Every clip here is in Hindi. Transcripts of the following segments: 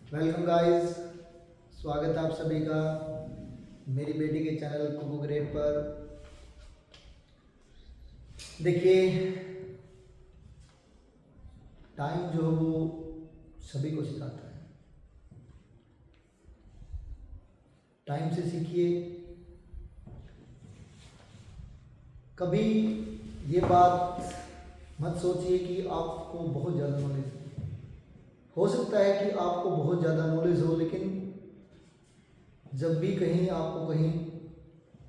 वेलकम गाइस, स्वागत है आप सभी का मेरी बेटी के चैनल कुकू ग्रेड पर। देखिए, टाइम जो है वो सभी को सिखाता है। टाइम से सीखिए। कभी ये बात मत सोचिए कि आपको बहुत ज़्यादा नॉलेज है। हो सकता है कि आपको बहुत ज़्यादा नॉलेज हो, लेकिन जब भी कहीं आपको कहीं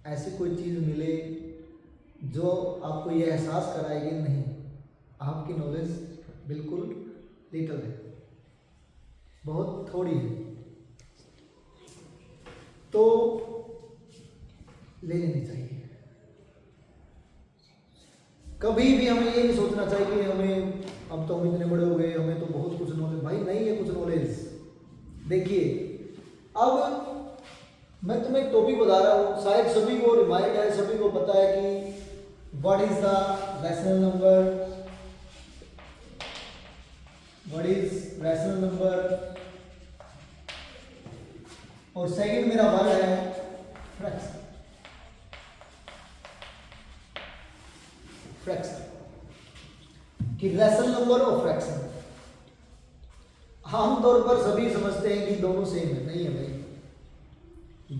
ऐसी कोई चीज़ मिले जो आपको ये एहसास कराए कि नहीं, आपकी नॉलेज बिल्कुल लिटिल है, बहुत थोड़ी है, तो ले लेनी चाहिए। कभी भी हमें ये नहीं सोचना चाहिए कि हमें अब तो हम इतने बड़े हो गए, हमें तो बहुत कुछ नॉलेज। भाई नहीं है कुछ नॉलेज। देखिए, अब मैं तुम्हें एक टॉपिक बता रहा हूँ, शायद सभी को रिमाइंड है, सभी को पता है कि what is the rational number, what is rational number. और सेकंड मेरा वर्ड है फ्रैक्शन। फ्रैक्शन कि रैशनल नंबर और फ्रैक्शन, आमतौर पर सभी समझते हैं कि दोनों सेम है। नहीं है भाई,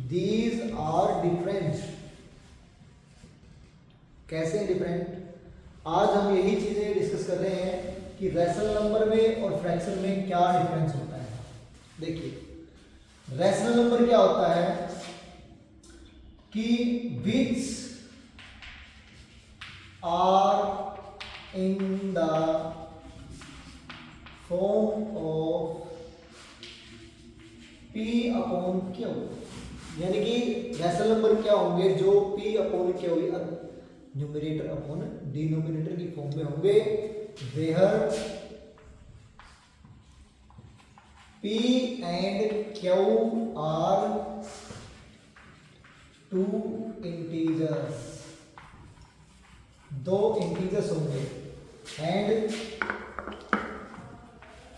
दीज आर डिफरेंट। कैसे डिफरेंट? आज हम यही चीजें डिस्कस कर रहे हैं कि रैशनल नंबर में और फ्रैक्शन में क्या डिफरेंस होता है। देखिए, रैशनल नंबर क्या होता है कि which are in the form of P upon Q, यानी कि रैशनल नंबर क्या होंगे जो P upon Q numerator upon denominator की फॉर्म में होंगे। Where P and Q are two integers, दो इंटीजर्स होंगे, एंड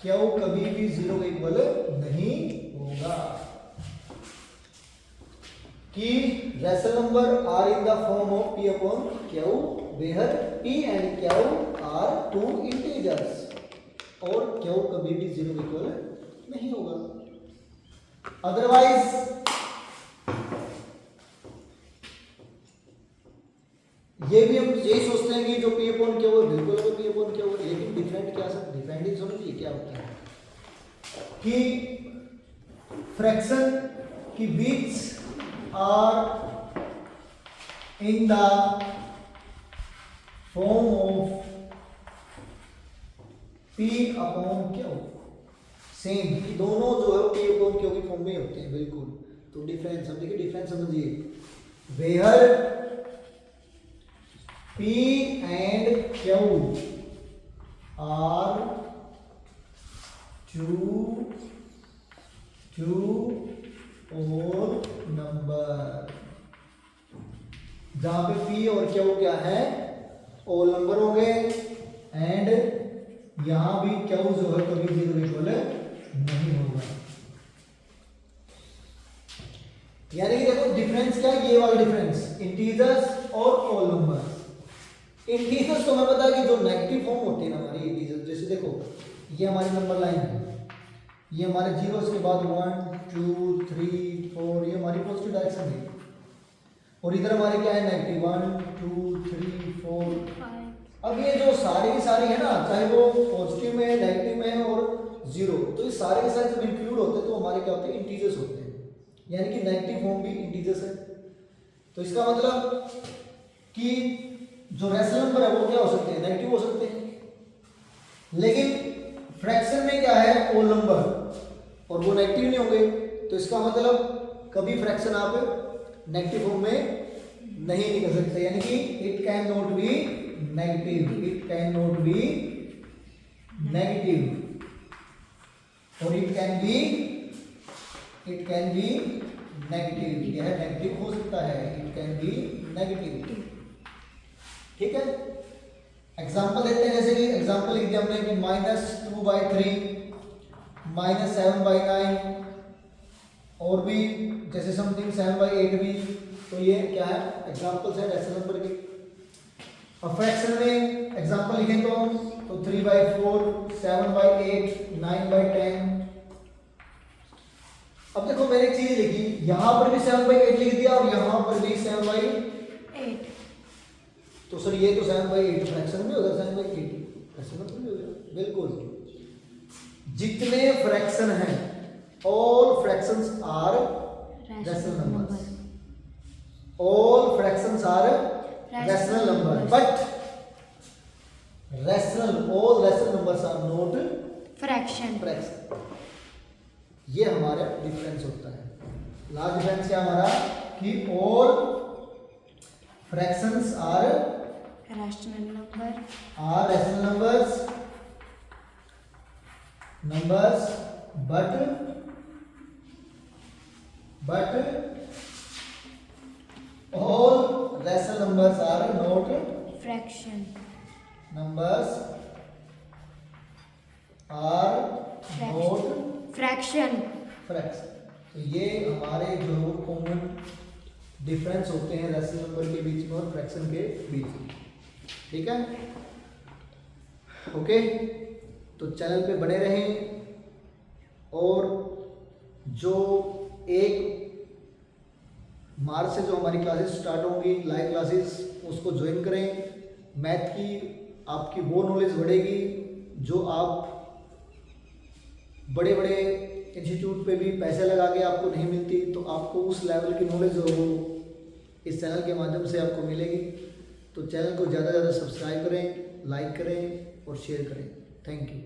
Q कभी भी 0 के इक्वल नहीं होगा। कि rational number are in the form of P upon Q where P and Q are two integers, और Q कभी भी 0 के इक्वल नहीं होगा। अदरवाइज ये भी हम यही सोचते हैं कि जो P अपॉन Q है बिल्कुल है P अपॉन Q है, लेकिन डिफरेंट क्या सर? डिफरेंट समझिए क्या होता है कि फ्रैक्शन की बीच are in the form of P upon Q, same, दोनों जो है P अपॉन Q की फॉर्म में होते हैं बिल्कुल। तो डिफरेंस समझिए, डिफरेंस समझिए। Where P and Q are two whole number, जहां पे P और Q क्या है? होल नंबर हो गए, एंड यहां भी Q जो है कभी 0 इक्वल नहीं होगा। यानी कि देखो डिफरेंस क्या है, ये वाला डिफरेंस इंटीजर्स और होल नंबर। इंटीजर्स तो हमें पता है कि जो नेगेटिव फॉर्म होती है ना हमारी इंटीजर्स, जैसे देखो ये हमारी नंबर लाइन है, ये हमारे जीरोस के बाद 1 2 3 4, ये हमारी पॉजिटिव डायरेक्शन है, और इधर हमारे क्या है नेगेटिव 1 2 3 4। अब ये जो सारे की सारी है ना, चाहे वो पॉजिटिव में नेगेटिव में और जीरो, तो ये सारे के सारे जब इंक्लूड होते हैं तो हमारे क्या होते हैं? इंटीजर्स होते हैं। यानी कि नेगेटिव फॉर्म भी इंटीजर्स है। तो इसका मतलब कि जो रैशनल नंबर है वो क्या हो सकते हैं? नेगेटिव हो सकते हैं। लेकिन फ्रैक्शन में क्या है? होल नंबर, और वो नेगेटिव नहीं होंगे। तो इसका मतलब कभी फ्रैक्शन आप नेगेटिव फॉर्म में नहीं निकल सकते, यानी कि it can not be negative, it can not be negative, और इट कैन बी नेगेटिव। यह नेगेटिव हो सकता है, इट कैन बी नेगेटिव। ठीक है, एग्जाम्पल देते हैं। जैसे कि एग्जाम्पल लिख दिया हमने कि -2/3 -7/9 और भी जैसे समथिंग 7/8 भी, तो ये क्या है एग्जांपल्स है रैशनल नंबर के। अब फ्रैक्शन में एग्जांपल लिखें तो 3/4, 7/8, 9/10। अब देखो मैंने एक चीज लिखी, यहां पर भी 7/8 लिख दिया और यहां पर भी 7/8, तो सर ये तो 7/8 फ्रैक्शन में होगा, 7/8 फ्रैक्शन में होगा। बिल्कुल, जितने फ्रैक्शन हैं all fractions are rational numbers, all fractions are rational number, but rational all rational numbers are not fraction. ये हमारा डिफरेंस होता है। लास्ट डिफरेंस क्या हमारा कि all fractions are rational number, rational numbers but all rational numbers are not fraction, numbers are not fraction. Fraction. तो ये हमारे जो कॉमन डिफरेंस होते हैं रैशनल नंबर के बीच में और फ्रैक्शन के बीच में, ठीक है। ओके, तो चैनल पे बने रहें और जो 1 मार्च से जो हमारी क्लासेस स्टार्ट होंगी लाइव क्लासेस, उसको ज्वाइन करें। मैथ की आपकी वो नॉलेज बढ़ेगी जो आप बड़े बड़े इंस्टीट्यूट पे भी पैसे लगा के आपको नहीं मिलती, तो आपको उस लेवल की नॉलेज जो वो इस चैनल के माध्यम से आपको मिलेगी। तो चैनल को ज़्यादा से ज़्यादा सब्सक्राइब करें, लाइक करें और शेयर करें। Thank you.